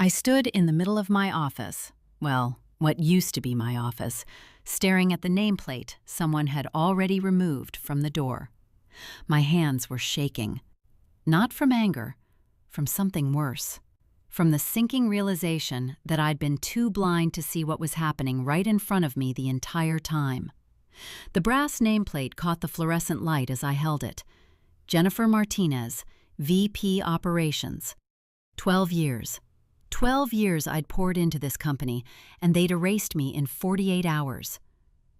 I stood in the middle of my office, well, what used to be my office, staring at the nameplate someone had already removed from the door. My hands were shaking. Not from anger, from something worse. From the sinking realization that I'd been too blind to see what was happening right in front of me the entire time. The brass nameplate caught the fluorescent light as I held it. Jennifer Martinez, VP Operations. 12 years. 12 years I'd poured into this company, and they'd erased me in 48 hours.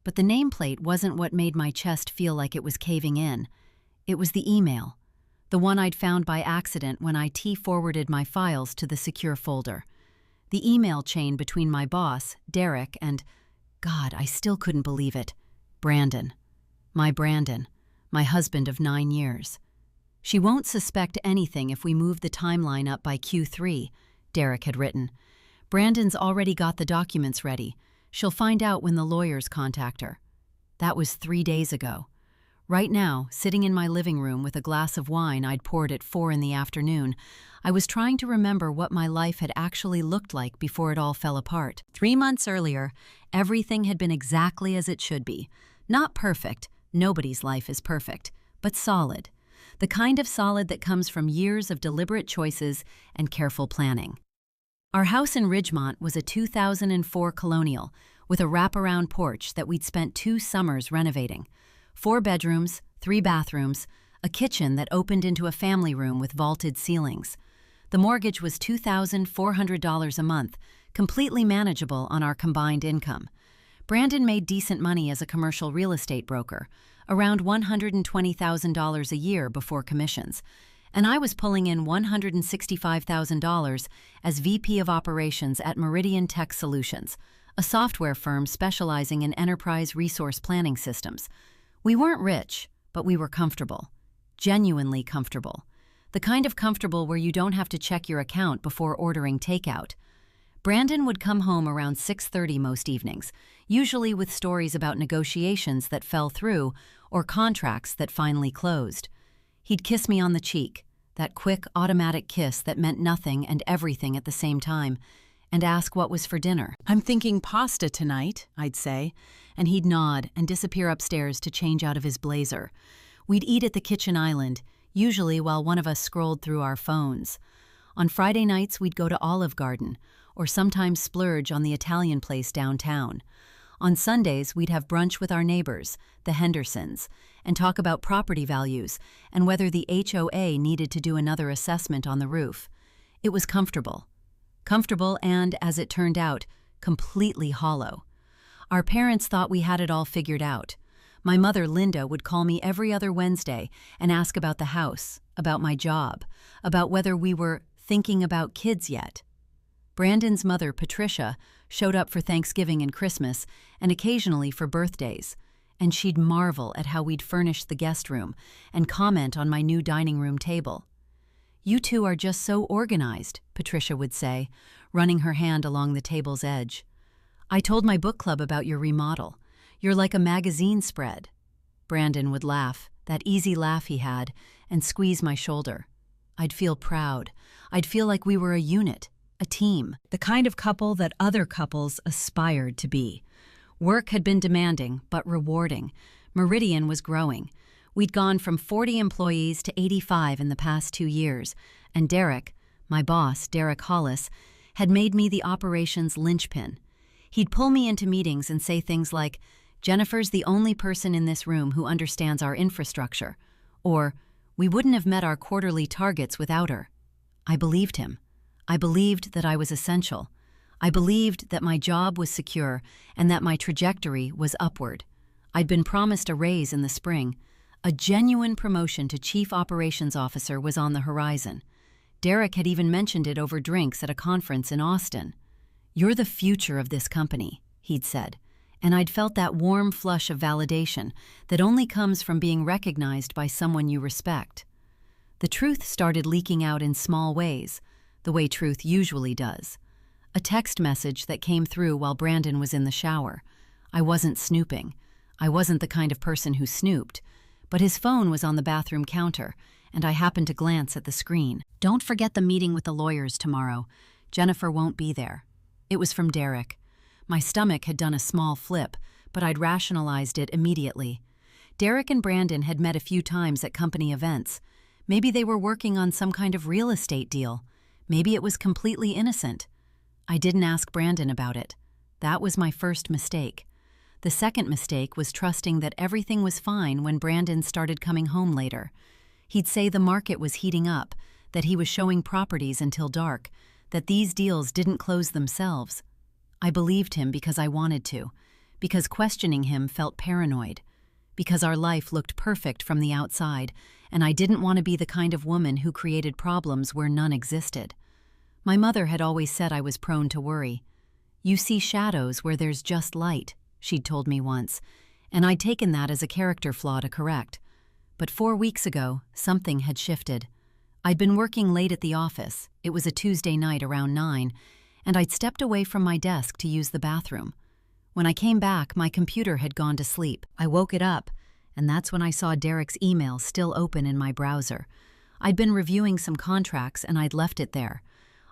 But the nameplate wasn't what made my chest feel like it was caving in. It was the email, the one I'd found by accident when IT forwarded my files to the secure folder. The email chain between my boss, Derek, and, God, I still couldn't believe it, Brandon. Brandon, my husband of 9 years. She won't suspect anything if we move the timeline up by Q3, Derek had written. Brandon's already got the documents ready. She'll find out when the lawyers contact her. That was 3 days ago. Right now, sitting in my living room with a glass of wine I'd poured at 4 in the afternoon, I was trying to remember what my life had actually looked like before it all fell apart. 3 months earlier, everything had been exactly as it should be. Not perfect, nobody's life is perfect, but solid. The kind of solid that comes from years of deliberate choices and careful planning. Our house in Ridgemont was a 2004 colonial with a wraparound porch that we'd spent 2 summers renovating. 4 bedrooms, 3 bathrooms, a kitchen that opened into a family room with vaulted ceilings. The mortgage was $2,400 a month, completely manageable on our combined income. Brandon made decent money as a commercial real estate broker, around $120,000 a year before commissions, and I was pulling in $165,000 as VP of Operations at Meridian Tech Solutions, a software firm specializing in enterprise resource planning systems. We weren't rich, but we were comfortable. Genuinely comfortable. The kind of comfortable where you don't have to check your account before ordering takeout. Brandon would come home around 6:30 most evenings, usually with stories about negotiations that fell through or contracts that finally closed. He'd kiss me on the cheek, that quick, automatic kiss that meant nothing and everything at the same time, and ask what was for dinner. "I'm thinking pasta tonight," I'd say, and he'd nod and disappear upstairs to change out of his blazer. We'd eat at the kitchen island, usually while one of us scrolled through our phones. On Friday nights, we'd go to Olive Garden, or sometimes splurge on the Italian place downtown. On Sundays, we'd have brunch with our neighbors, the Hendersons, and talk about property values and whether the HOA needed to do another assessment on the roof. It was comfortable. Comfortable and, as it turned out, completely hollow. Our parents thought we had it all figured out. My mother, Linda, would call me every other Wednesday and ask about the house, about my job, about whether we were thinking about kids yet. Brandon's mother, Patricia, showed up for Thanksgiving and Christmas and occasionally for birthdays, and she'd marvel at how we'd furnished the guest room and comment on my new dining room table. "You two are just so organized," Patricia would say, running her hand along the table's edge. "I told my book club about your remodel. You're like a magazine spread." Brandon would laugh, that easy laugh he had, and squeeze my shoulder. I'd feel proud. I'd feel like we were a unit. A team, the kind of couple that other couples aspired to be. Work had been demanding, but rewarding. Meridian was growing. We'd gone from 40 employees to 85 in the past 2 years, and Derek, my boss, Derek Hollis, had made me the operations linchpin. He'd pull me into meetings and say things like, "Jennifer's the only person in this room who understands our infrastructure," or, "We wouldn't have met our quarterly targets without her." I believed him. I believed that I was essential. I believed that my job was secure and that my trajectory was upward. I'd been promised a raise in the spring. A genuine promotion to Chief Operations Officer was on the horizon. Derek had even mentioned it over drinks at a conference in Austin. "You're the future of this company," he'd said, and I'd felt that warm flush of validation that only comes from being recognized by someone you respect. The truth started leaking out in small ways, the way truth usually does. A text message that came through while Brandon was in the shower. I wasn't snooping. I wasn't the kind of person who snooped, but his phone was on the bathroom counter, and I happened to glance at the screen. "Don't forget the meeting with the lawyers tomorrow. Jennifer won't be there. It was from Derek. My stomach had done a small flip, but I'd rationalized it immediately. Derek and Brandon had met a few times at company events. Maybe they were working on some kind of real estate deal. Maybe it was completely innocent. I didn't ask Brandon about it. That was my first mistake. The second mistake was trusting that everything was fine when Brandon started coming home later. He'd say the market was heating up, that he was showing properties until dark, that these deals didn't close themselves. I believed him because I wanted to, because questioning him felt paranoid, because our life looked perfect from the outside, and I didn't want to be the kind of woman who created problems where none existed. My mother had always said I was prone to worry. "You see shadows where there's just light," she'd told me once, and I'd taken that as a character flaw to correct. But 4 weeks ago, something had shifted. I'd been working late at the office. It was a Tuesday night around 9, and I'd stepped away from my desk to use the bathroom. When I came back, my computer had gone to sleep. I woke it up, and that's when I saw Derek's email still open in my browser. I'd been reviewing some contracts, and I'd left it there.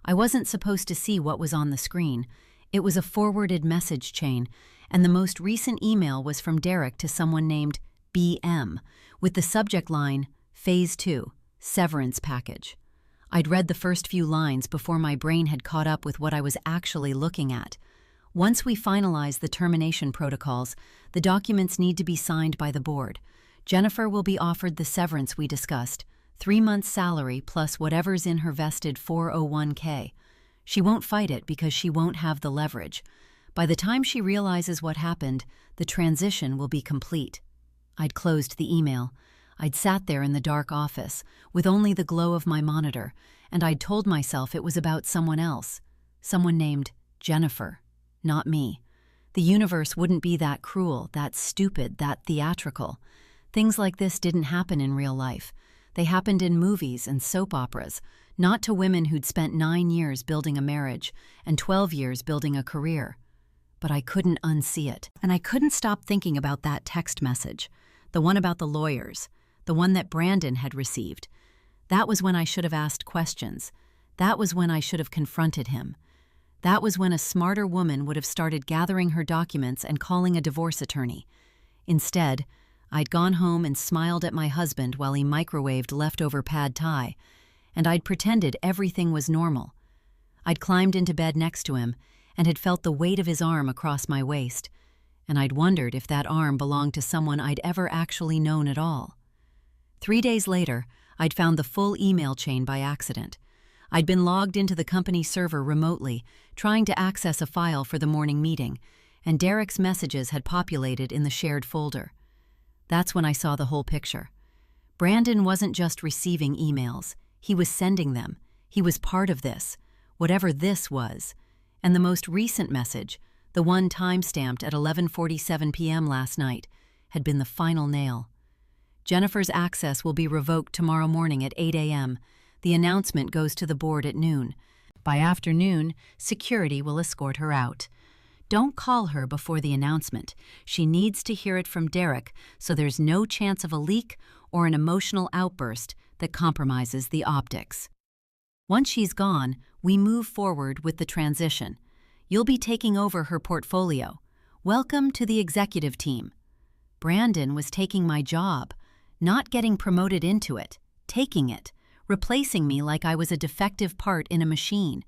I wasn't supposed to see what was on the screen. It was a forwarded message chain, and the most recent email was from Derek to someone named BM, with the subject line, Phase 2, Severance Package. I'd read the first few lines before my brain had caught up with what I was actually looking at. Once we finalize the termination protocols, the documents need to be signed by the board. Jennifer will be offered the severance we discussed, 3 months' salary plus whatever's in her vested 401k. She won't fight it because she won't have the leverage. By the time she realizes what happened, the transition will be complete. I'd closed the email. I'd sat there in the dark office, with only the glow of my monitor, and I'd told myself it was about someone else. Someone named Jennifer, not me. The universe wouldn't be that cruel, that stupid, that theatrical. Things like this didn't happen in real life. They happened in movies and soap operas, not to women who'd spent 9 years building a marriage and 12 years building a career. But I couldn't unsee it, and I couldn't stop thinking about that text message, the one about the lawyers, the one that Brandon had received. That was when I should have asked questions. That was when I should have confronted him. That was when a smarter woman would have started gathering her documents and calling a divorce attorney. Instead, I'd gone home and smiled at my husband while he microwaved leftover pad thai, and I'd pretended everything was normal. I'd climbed into bed next to him and had felt the weight of his arm across my waist, and I'd wondered if that arm belonged to someone I'd ever actually known at all. 3 days later, I'd found the full email chain by accident. I'd been logged into the company server remotely, trying to access a file for the morning meeting, and Derek's messages had populated in the shared folder. That's when I saw the whole picture. Brandon wasn't just receiving emails. He was sending them. He was part of this, whatever this was. And the most recent message, the one time-stamped at 11:47 p.m. last night, had been the final nail. Jennifer's access will be revoked tomorrow morning at 8 a.m. The announcement goes to the board at noon. By afternoon, security will escort her out. Don't call her before the announcement. She needs to hear it from Derek so there's no chance of a leak or an emotional outburst that compromises the optics. Once she's gone, we move forward with the transition. You'll be taking over her portfolio. Welcome to the executive team. Brandon was taking my job, not getting promoted into it, taking it, replacing me like I was a defective part in a machine.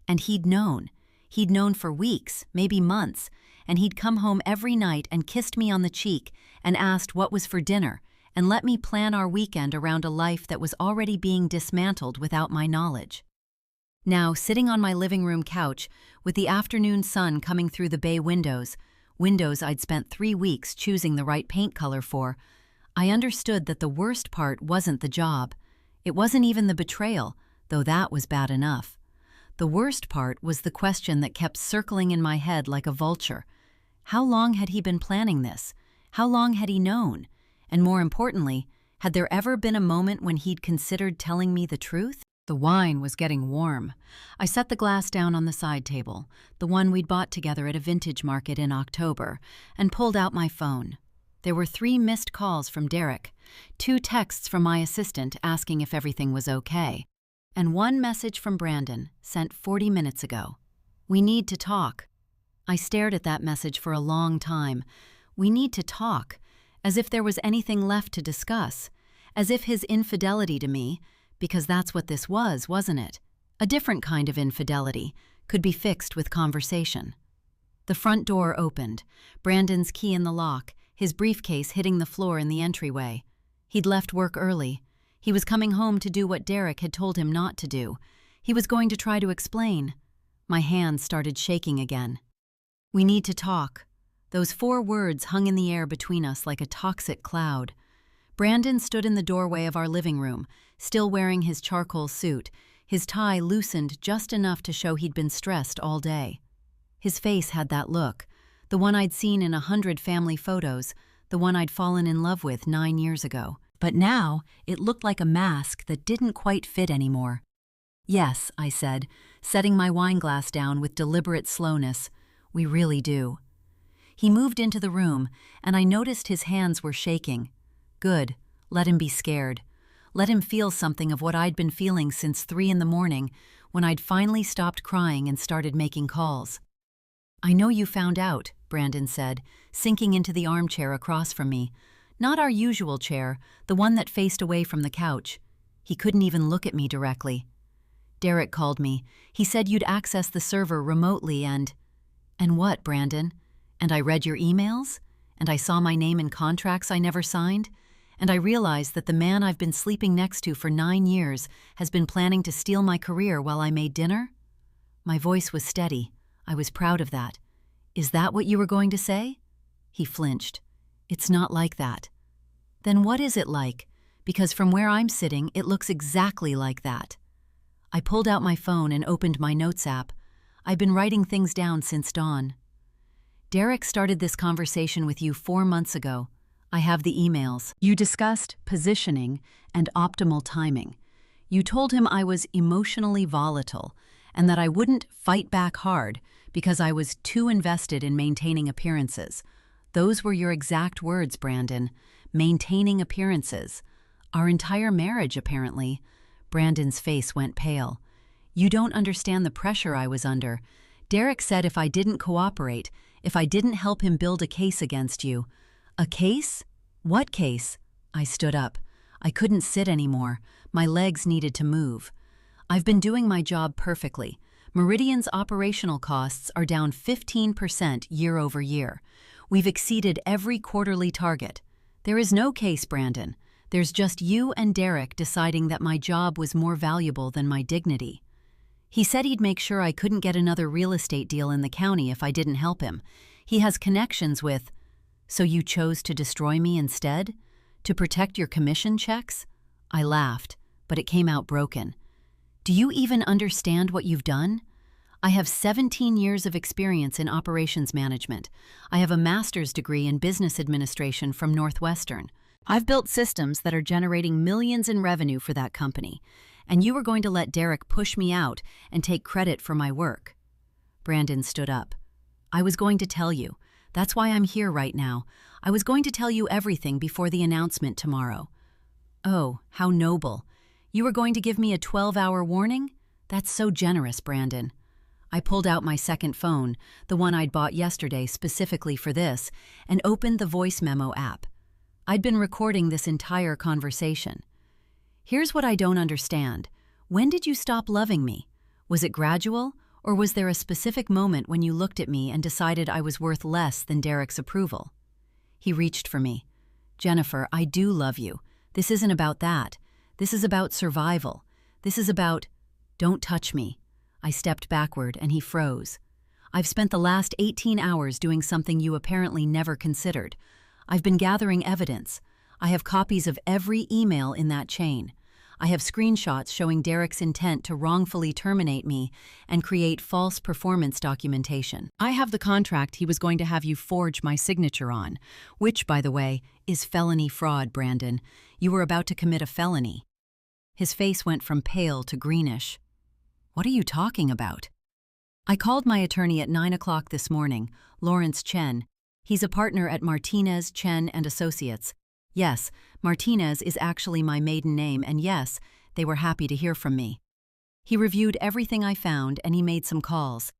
And he'd known. He'd known for weeks, maybe months, and he'd come home every night and kissed me on the cheek and asked what was for dinner and let me plan our weekend around a life that was already being dismantled without my knowledge. Now, sitting on my living room couch with the afternoon sun coming through the bay windows I'd spent 3 weeks choosing the right paint color for, I understood that the worst part wasn't the job. It wasn't even the betrayal, though that was bad enough. The worst part was the question that kept circling in my head like a vulture. How long had he been planning this? How long had he known? And more importantly, had there ever been a moment when he'd considered telling me the truth? The wine was getting warm. I set the glass down on the side table, the one we'd bought together at a vintage market in October, and pulled out my phone. There were 3 missed calls from Derek, 2 texts from my assistant asking if everything was okay. And one message from Brandon, sent 40 minutes ago. We need to talk. I stared at that message for a long time. We need to talk, as if there was anything left to discuss, as if his infidelity to me, because that's what this was, wasn't it? A different kind of infidelity, could be fixed with conversation. The front door opened, Brandon's key in the lock, his briefcase hitting the floor in the entryway. He'd left work early. He was coming home to do what Derek had told him not to do. He was going to try to explain. My hands started shaking again. We need to talk. Those 4 words hung in the air between us like a toxic cloud. Brandon stood in the doorway of our living room, still wearing his charcoal suit, his tie loosened just enough to show he'd been stressed all day. His face had that look, the one I'd seen in 100 family photos, the one I'd fallen in love with 9 years ago. But now, it looked like a mask that didn't quite fit anymore. Yes, I said, setting my wine glass down with deliberate slowness. We really do. He moved into the room, and I noticed his hands were shaking. Good. Let him be scared. Let him feel something of what I'd been feeling since 3 in the morning, when I'd finally stopped crying and started making calls. I know you found out, Brandon said, sinking into the armchair across from me. Not our usual chair, the one that faced away from the couch. He couldn't even look at me directly. Derek called me. He said you'd access the server remotely and what, Brandon? And I read your emails? And I saw my name in contracts I never signed? And I realized that the man I've been sleeping next to for 9 years has been planning to steal my career while I made dinner? My voice was steady. I was proud of that. Is that what you were going to say? He flinched. It's not like that. Then what is it like? Because from where I'm sitting, it looks exactly like that. I pulled out my phone and opened my notes app. I've been writing things down since dawn. Derek started this conversation with you 4 months ago. I have the emails. You discussed positioning and optimal timing. You told him I was emotionally volatile and that I wouldn't fight back hard because I was too invested in maintaining appearances. Those were your exact words, Brandon. Maintaining appearances. Our entire marriage, apparently. Brandon's face went pale. You don't understand the pressure I was under. Derek said if I didn't cooperate, if I didn't help him build a case against you. A case? What case? I stood up. I couldn't sit anymore. My legs needed to move. I've been doing my job perfectly. Meridian's operational costs are down 15% year over year. We've exceeded every quarterly target. There is no case, Brandon. There's just you and Derek deciding that my job was more valuable than my dignity. He said he'd make sure I couldn't get another real estate deal in the county if I didn't help him. He has connections with... So you chose to destroy me instead? To protect your commission checks? I laughed, but it came out broken. Do you even understand what you've done? I have 17 years of experience in operations management. I have a master's degree in business administration from Northwestern. I've built systems that are generating millions in revenue for that company, and you were going to let Derek push me out and take credit for my work. Brandon stood up. I was going to tell you. That's why I'm here right now. I was going to tell you everything before the announcement tomorrow. Oh, how noble. You were going to give me a 12-hour warning? That's so generous, Brandon. I pulled out my second phone, the one I'd bought yesterday specifically for this, and opened the voice memo app. I'd been recording this entire conversation. Here's what I don't understand. When did you stop loving me? Was it gradual, or was there a specific moment when you looked at me and decided I was worth less than Derek's approval? He reached for me. Jennifer, I do love you. This isn't about that. This is about survival. This is about... Don't touch me. I stepped backward and he froze. I've spent the last 18 hours doing something you apparently never considered. I've been gathering evidence. I have copies of every email in that chain. I have screenshots showing Derek's intent to wrongfully terminate me and create false performance documentation. I have the contract he was going to have you forge my signature on, which, by the way, is felony fraud, Brandon. You were about to commit a felony. His face went from pale to greenish. What are you talking about? I called my attorney at 9 o'clock this morning, Lawrence Chen. He's a partner at Martinez, Chen and Associates. Yes, Martinez is actually my maiden name, and yes, they were happy to hear from me. He reviewed everything I found and he made some calls.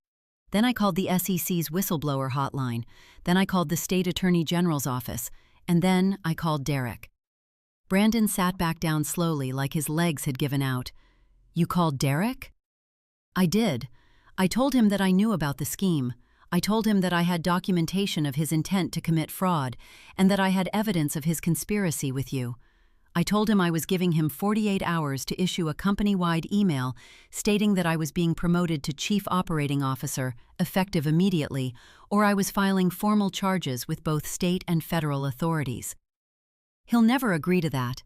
Then I called the SEC's whistleblower hotline. Then I called the state attorney general's office. And then I called Derek. Brandon sat back down slowly like his legs had given out. You called Derek? I did. I told him that I knew about the scheme. I told him that I had documentation of his intent to commit fraud and that I had evidence of his conspiracy with you. I told him I was giving him 48 hours to issue a company-wide email stating that I was being promoted to Chief Operating Officer, effective immediately, or I was filing formal charges with both state and federal authorities. He'll never agree to that.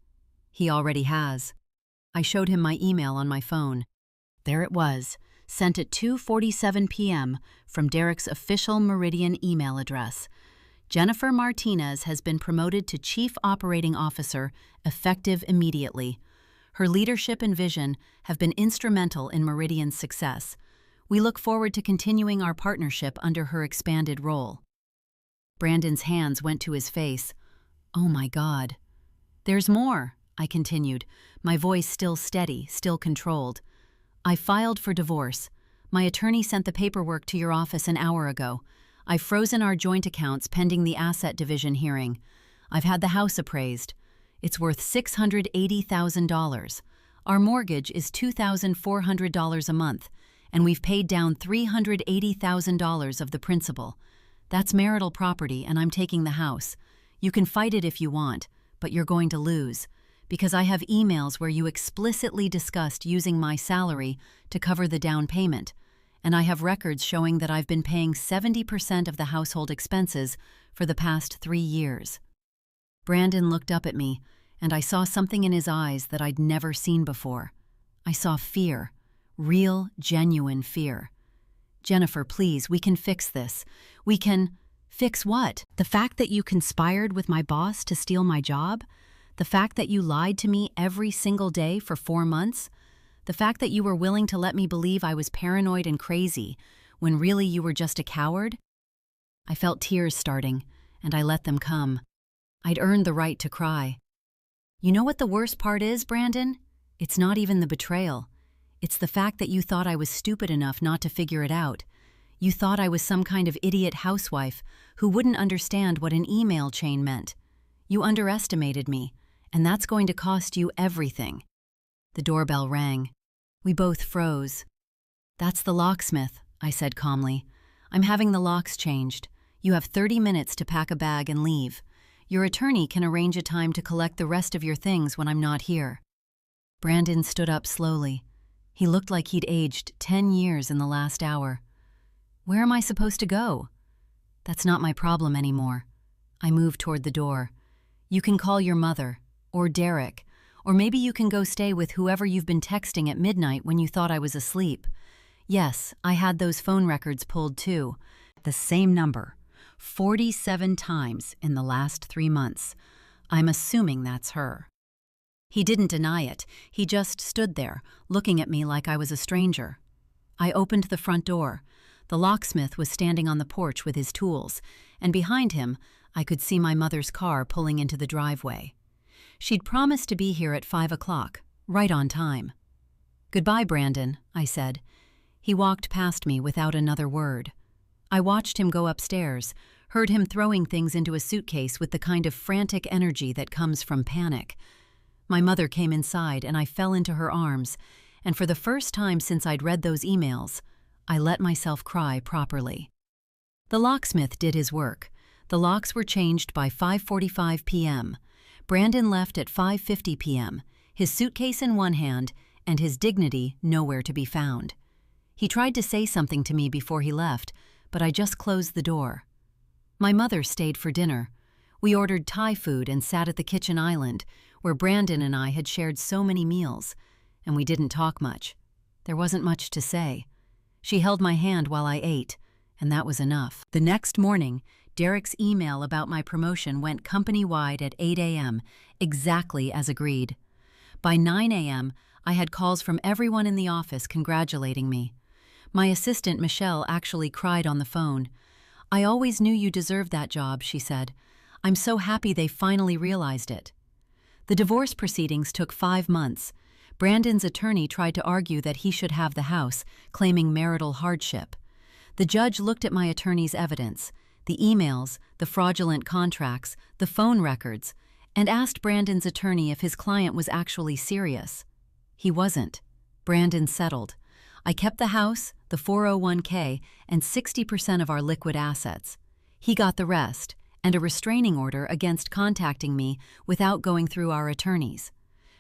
He already has. I showed him my email on my phone. There it was, sent at 2:47 p.m. from Derek's official Meridian email address. Jennifer Martinez has been promoted to Chief Operating Officer, effective immediately. Her leadership and vision have been instrumental in Meridian's success. We look forward to continuing our partnership under her expanded role. Brandon's hands went to his face. Oh my God. There's more, I continued, my voice still steady, still controlled. I filed for divorce. My attorney sent the paperwork to your office an hour ago. I've frozen our joint accounts pending the asset division hearing. I've had the house appraised. It's worth $680,000. Our mortgage is $2,400 a month, and we've paid down $380,000 of the principal. That's marital property, and I'm taking the house. You can fight it if you want, but you're going to lose, because I have emails where you explicitly discussed using my salary to cover the down payment, and I have records showing that I've been paying 70% of the household expenses for the past 3 years. Brandon looked up at me, and I saw something in his eyes that I'd never seen before. I saw fear, real, genuine fear. Jennifer, please, we can fix this. We can... Fix what? The fact that you conspired with my boss to steal my job? The fact that you lied to me every single day for 4 months? The fact that you were willing to let me believe I was paranoid and crazy, when really you were just a coward? I felt tears starting, and I let them come. I'd earned the right to cry. You know what the worst part is, Brandon? It's not even the betrayal. It's the fact that you thought I was stupid enough not to figure it out. You thought I was some kind of idiot housewife who wouldn't understand what an email chain meant. You underestimated me, and that's going to cost you everything. The doorbell rang. We both froze. That's the locksmith, I said calmly. I'm having the locks changed. You have 30 minutes to pack a bag and leave. Your attorney can arrange a time to collect the rest of your things when I'm not here. Brandon stood up slowly. He looked like he'd aged 10 years in the last hour. Where am I supposed to go? That's not my problem anymore. I moved toward the door. You can call your mother, or Derek, or maybe you can go stay with whoever you've been texting at midnight when you thought I was asleep. Yes, I had those phone records pulled too. The same number, 47 times in the last 3 months. I'm assuming that's her. He didn't deny it. He just stood there, looking at me like I was a stranger. I opened the front door. The locksmith was standing on the porch with his tools, and behind him, I could see my mother's car pulling into the driveway. She'd promised to be here at 5 o'clock, right on time. Goodbye, Brandon, I said. He walked past me without another word. I watched him go upstairs, heard him throwing things into a suitcase with the kind of frantic energy that comes from panic. My mother came inside and I fell into her arms, and for the first time since I'd read those emails, I let myself cry properly. The locksmith did his work. The locks were changed by 5:45 p.m. Brandon left at 5:50 p.m., his suitcase in one hand and his dignity nowhere to be found. He tried to say something to me before he left, but I just closed the door. My mother stayed for dinner. We ordered Thai food and sat at the kitchen island, where Brandon and I had shared so many meals, and we didn't talk much. There wasn't much to say. She held my hand while I ate, and that was enough. The next morning, Derek's email about my promotion went company-wide at 8 a.m., exactly as agreed. By 9 a.m., I had calls from everyone in the office congratulating me. My assistant, Michelle, actually cried on the phone. "I always knew you deserved that job," she said. "I'm so happy they finally realized it." The divorce proceedings took 5 months. Brandon's attorney tried to argue that he should have the house, claiming marital hardship. The judge looked at my attorney's evidence, the emails, the fraudulent contracts, the phone records, and asked Brandon's attorney if his client was actually serious. He wasn't. Brandon settled. I kept the house, the 401k, and 60% of our liquid assets. He got the rest, and a restraining order against contacting me without going through our attorneys.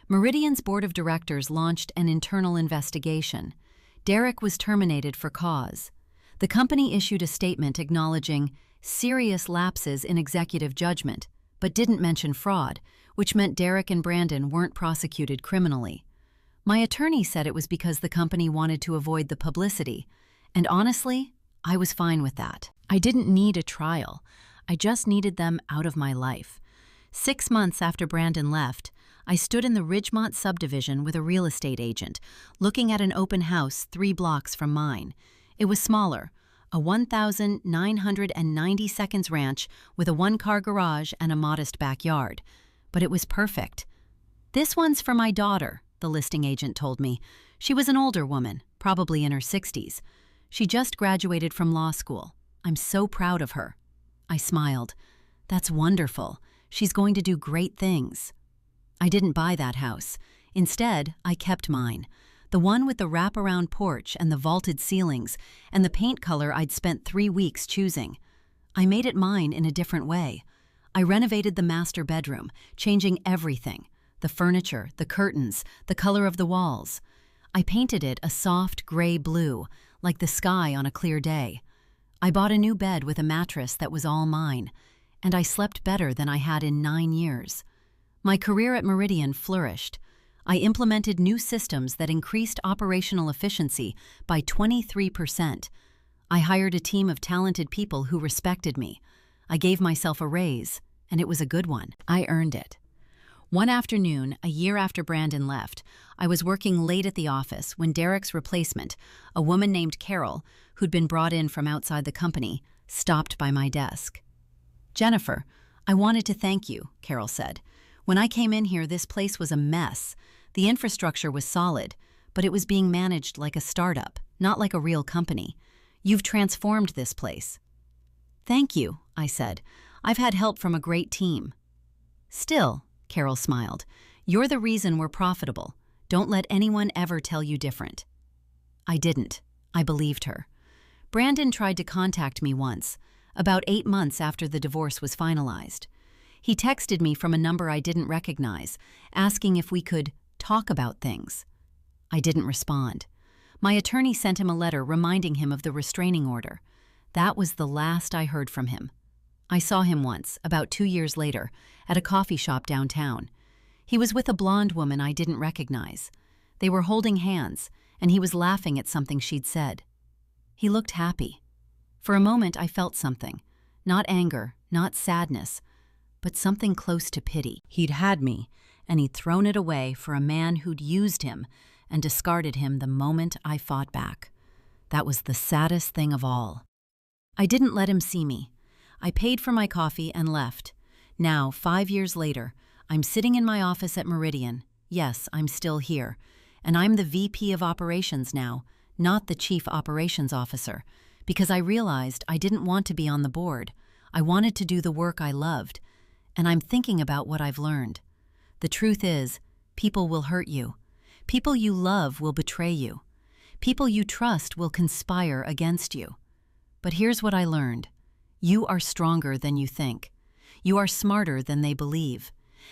Meridian's board of directors launched an internal investigation. Derek was terminated for cause. The company issued a statement acknowledging serious lapses in executive judgment, but didn't mention fraud, which meant Derek and Brandon weren't prosecuted criminally. My attorney said it was because the company wanted to avoid the publicity, and honestly, I was fine with that. I didn't need a trial. I just needed them out of my life. 6 months after Brandon left, I stood in the Ridgemont subdivision with a real estate agent, looking at an open house 3 blocks from mine. It was smaller, a 1,990 seconds ranch with a 1-car garage and a modest backyard. But it was perfect. "This one's for my daughter," the listing agent told me. She was an older woman, probably in her 60s. She just graduated from law school. "I'm so proud of her." I smiled. "That's wonderful. She's going to do great things." I didn't buy that house. Instead, I kept mine. The one with the wraparound porch and the vaulted ceilings, and the paint color I'd spent 3 weeks choosing. I made it mine in a different way. I renovated the master bedroom, changing everything: the furniture, the curtains, the color of the walls. I painted it a soft gray blue, like the sky on a clear day. I bought a new bed with a mattress that was all mine, and I slept better than I had in 9 years. My career at Meridian flourished. I implemented new systems that increased operational efficiency by 23%. I hired a team of talented people who respected me. I gave myself a raise, and it was a good one. I earned it. One afternoon, a year after Brandon left, I was working late at the office when Derek's replacement, a woman named Carol, who'd been brought in from outside the company, stopped by my desk. "Jennifer, I wanted to thank you," Carol said. "When I came in here, this place was a mess. The infrastructure was solid, but it was being managed like a startup, not like a real company. You've transformed this place." "Thank you," I said. "I've had help from a great team." "Still," Carol smiled, "you're the reason we're profitable. Don't let anyone ever tell you different." I didn't. I believed her. Brandon tried to contact me once, about 8 months after the divorce was finalized. He texted me from a number I didn't recognize, asking if we could talk about things. I didn't respond. My attorney sent him a letter reminding him of the restraining order. That was the last I heard from him. I saw him once, about 2 years later, at a coffee shop downtown. He was with a blonde woman I didn't recognize. They were holding hands, and he was laughing at something she'd said. He looked happy. For a moment I felt something. Not anger, not sadness, but something close to pity. He'd had me, and he'd thrown it away for a man who'd used him and discarded him the moment I fought back. That was the saddest thing of all. I didn't let him see me. I paid for my coffee and left. Now, 5 years later, I'm sitting in my office at Meridian. Yes, I'm still here. And I'm the VP of Operations now, not the Chief Operations Officer, because I realized I didn't want to be on the board. I wanted to do the work I loved. And I'm thinking about what I've learned. The truth is, people will hurt you. People you love will betray you. People you trust will conspire against you. But here's what I learned. You are stronger than you think. You are smarter than they believe.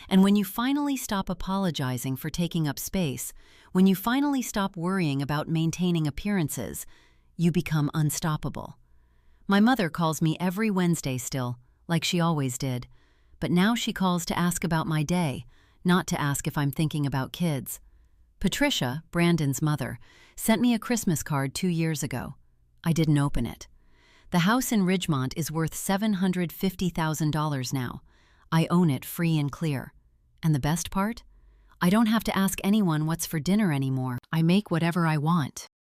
And when you finally stop apologizing for taking up space, when you finally stop worrying about maintaining appearances, you become unstoppable. My mother calls me every Wednesday still, like she always did. But now she calls to ask about my day, not to ask if I'm thinking about kids. Patricia, Brandon's mother, sent me a Christmas card 2 years ago. I didn't open it. The house in Ridgemont is worth $750,000 now. I own it free and clear. And the best part? I don't have to ask anyone what's for dinner anymore. I make whatever I want.